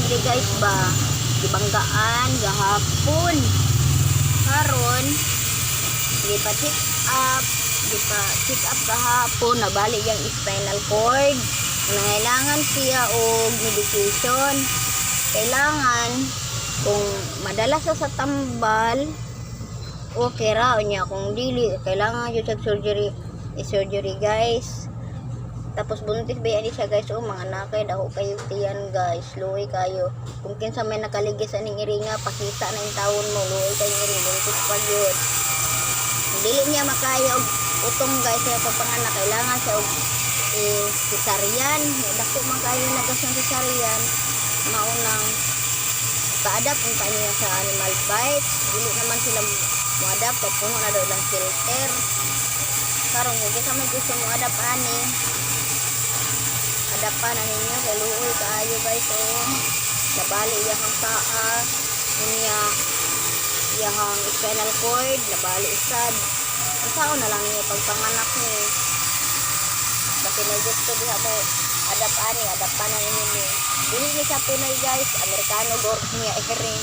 diri guys ba gibanggaan gahapon karon gipa-check up gahapon nabali yang spinal cord. Nangailangan siya og medication. Kailangan kung madala sa tambal okay ra niya, kung dili kailangan jud sa surgery guys. Tapos buntis ba yan siya guys, mga nakay dako kayo tiyan guys, luoy kayo. Kung kinsa may nakaligis aning iringa, pakita na yung taon mo, luoy kayo iring, buntis pa yun. Dili niya makaya og utong guys, kaya papanganak, kailangan siya og cesarean. Dako man kayo nagasang cesarean, maunang pa-adapt kung niya sa animal bites. Dili naman sila mo-adapt, kaya puno na daw lang filter. Karong kung kinsa may gusto mo adapt ani, adapan na ninyo kay luoy kaayo guys. Nabali iyahang taas niya, iyahang spinal cord nabali sad. Ang sao na lang niya pagpanganak ni kasi may gusto diha mo adapan na ninyo ni dili ni sa Pinoy guys, Amerikano gor niya iring.